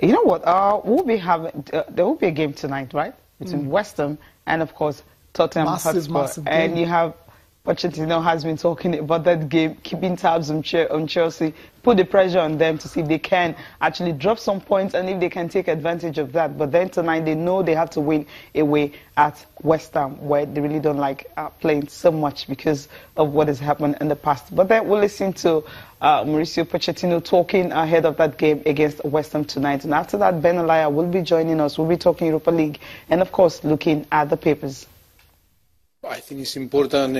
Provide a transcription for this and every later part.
You know what? We'll be having there will be a game tonight, right? Between West Ham and, of course, Tottenham Hotspur. And you have Pocchettino has been talking about that game, keeping tabs on Chelsea, put the pressure on them to see if they can actually drop some points and if they can take advantage of that. But then tonight they know they have to win away at West Ham, where they really don't like playing so much because of what has happened in the past. But then we'll listen to Mauricio Pocchettino talking ahead of that game against West Ham tonight. And after that, Ben Alaya will be joining us. We'll be talking Europa League and, of course, looking at the papers. I think it's important,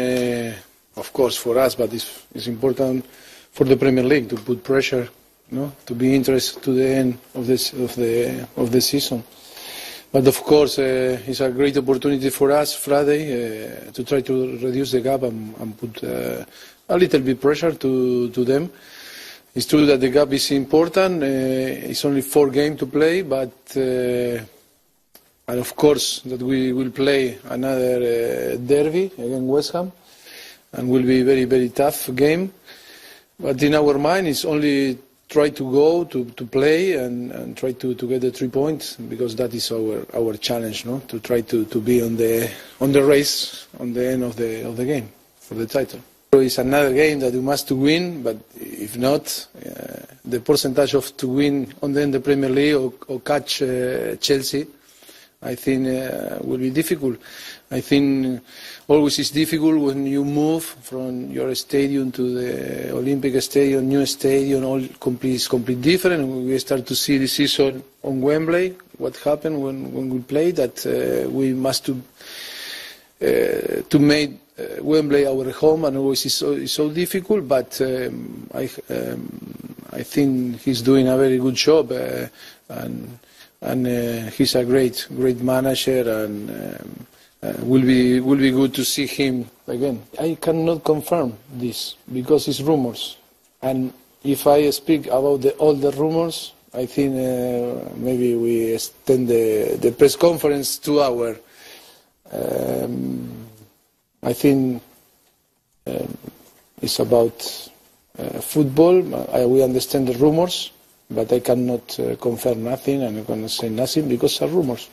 of course, for us, but it's important for the Premier League to put pressure, to be interested to the end of the season. But of course, it's a great opportunity for us Friday to try to reduce the gap and put a little bit pressure to them. It's true that the gap is important. It's only 4 games to play, but. And of course that we will play another derby against West Ham, and will be a very, very tough game. But in our mind, it's only try to go to play and try to get the 3 points, because that is our challenge, to try to be on the race on the end of the game for the title. So it's another game that we must win, but if not, the percentage of to win on the Premier League or catch Chelsea, I think will be difficult. I think always it's difficult when you move from your stadium to the Olympic Stadium, new stadium, all completely different. And we start to see the season on Wembley, what happened when we play, that we must to make Wembley our home, and always it's so difficult. But I think he's doing a very good job, and he's a great manager, and will be good to see him again. I cannot confirm this because it's rumors, and if I speak about all the rumors, I think maybe we extend the press conference 2 hours. I think it's about football. We understand the rumors, but I cannot confirm nothing, and I cannot say nothing because of rumors.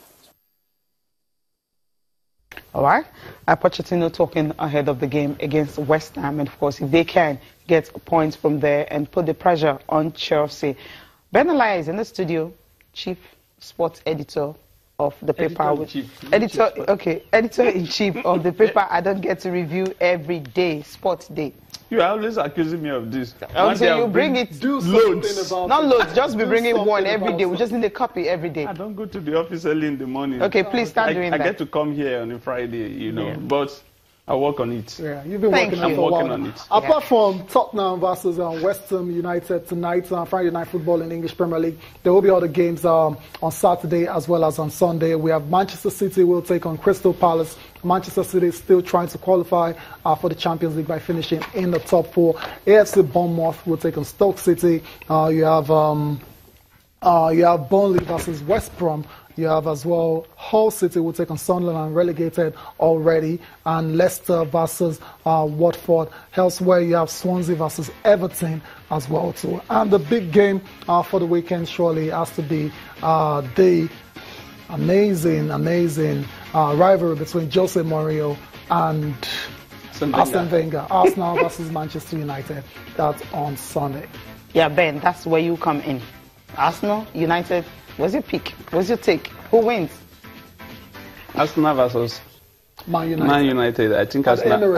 All right. Pocchettino talking ahead of the game against West Ham, and of course, if they can get points from there and put the pressure on Chelsea. Ben Alaya is in the studio, chief sports editor of the paper. Editor-in-chief of the paper I don't get to review every day, Sports Day. You are always accusing me of this. Until you bring it, loads. Not loads, just be bringing one every day. We just need a copy every day. I don't go to the office early in the morning. Okay, please start doing that. I get to come here on a Friday, but I work on it. Yeah, you've been working on it for a while. Apart from Tottenham versus West Ham United tonight, Friday Night Football in the English Premier League, there will be other games on Saturday as well as on Sunday. We have Manchester City will take on Crystal Palace. Manchester City is still trying to qualify for the Champions League by finishing in the top 4. AFC Bournemouth will take on Stoke City. You have Burnley versus West Brom. You have as well Hull City will take on Sunderland, relegated already, and Leicester versus Watford. Elsewhere, you have Swansea versus Everton as well too. And the big game for the weekend surely has to be the amazing rivalry between Jose Mourinho and Arsene Wenger. Arsenal versus Manchester United. That's on Sunday. Yeah, Ben, that's where you come in. Arsenal, United. What's your pick? What's your take? Who wins? Arsenal versus Man United. Man United. I think Arsenal.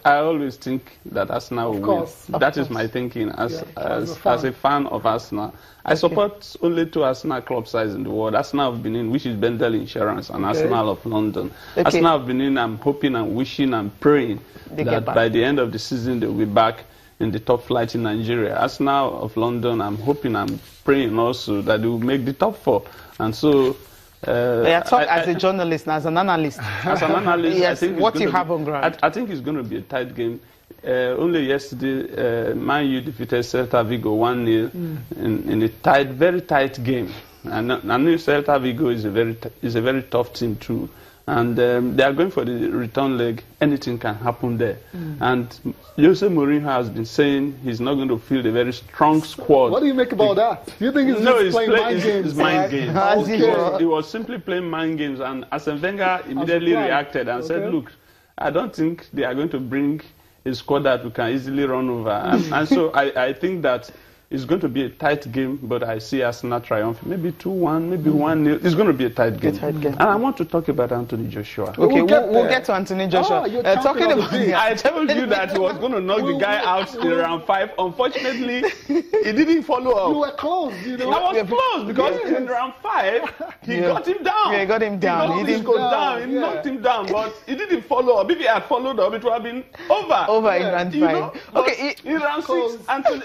I always think that Arsenal will win. That is my thinking as a fan of Arsenal. I support only 2 Arsenal club sides in the world. Arsenal of Benin, which is Bendel Insurance, and Arsenal of London. Arsenal of Benin, I'm hoping and wishing and praying that by the end of the season they will be back in the top flight in Nigeria. Arsenal of London, I'm hoping, I'm praying also that they will make the top 4. And so... as a journalist, as an analyst. As an analyst, yes, I think what you have on ground. I think it's going to be a tight game. Only yesterday, Man U defeated Celta Vigo 1-0 in a very tight game. And I know Celta Vigo is a very tough team too. And they are going for the return leg. Anything can happen there. And Jose Mourinho has been saying he's not going to field a very strong squad. What do you make about that? Do you think he's just playing mind games? It's mind games. Okay. He was simply playing mind games. And Arsene Wenger immediately reacted and said, look, I don't think they are going to bring a squad that we can easily run over. And so I think that it's going to be a tight game, but I see Arsenal triumph. Maybe 2-1, maybe 1-0. It's going to be a tight game. And I want to talk about Anthony Joshua. Okay, we'll get to Anthony Joshua. Talking about I told you that he was going to knock the guy out in round 5. Unfortunately, he didn't follow up. You were close, you know. I was close because in round 5, he got him down. Yeah, he got him down. He didn't go down. He knocked him down, but he didn't follow up. If he had followed up, it would have been over. Over in round 5. Okay, in round 6, Anthony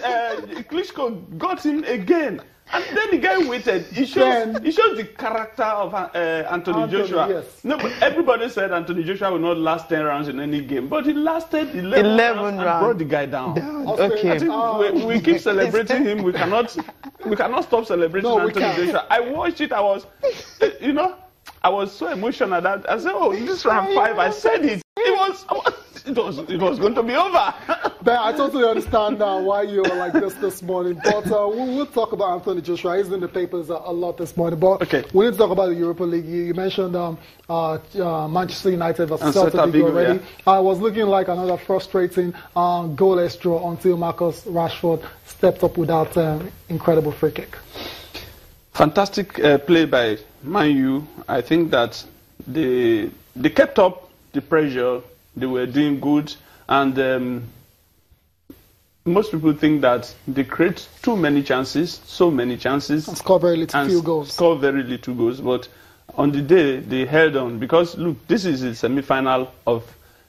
Klitschko got him again, and then the guy waited. He shows the character of Anthony Joshua. Yes. No, but everybody said Anthony Joshua will not last 10 rounds in any game, but he lasted 11 rounds and brought the guy down. Okay. I think we keep celebrating him. We cannot stop celebrating Anthony Joshua. I watched it. I was, I was so emotional that I said, "Oh, this round 5." I said it. It was going to be over. Ben, I totally understand why you're like this morning. But we'll talk about Anthony Joshua. He's in the papers a lot this morning. But we need to talk about the Europa League. You mentioned Manchester United versus Celta Vigo already. I was looking like another frustrating goalless draw until Marcus Rashford stepped up with that incredible free kick. Fantastic play by Man U. I think that they kept up the pressure. They were doing good, and most people think that they create so many chances, and score very little goals. But on the day, they held on because look, this is the semi-final of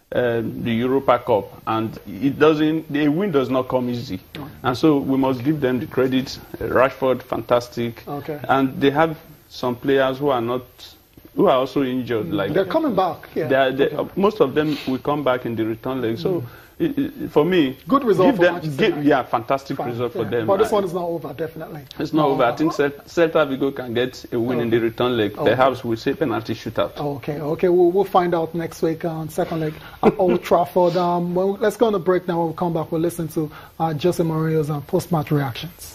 the Europa Cup, and the win does not come easy, and so we must give them the credit. Rashford, fantastic, and they have some players who are also injured. Like they're coming back. Yeah. Most of them will come back in the return leg. So, for me, good result for Manchester. Fantastic result for them. But this one is not over, definitely. It's not over. I think Celta Vigo can get a win in the return leg. Perhaps we'll say penalty shootout. Okay. We'll find out next week on second leg at Old Trafford. Let's go on a break now. When we come back, we'll listen to Jose Mourinho's post-match reactions.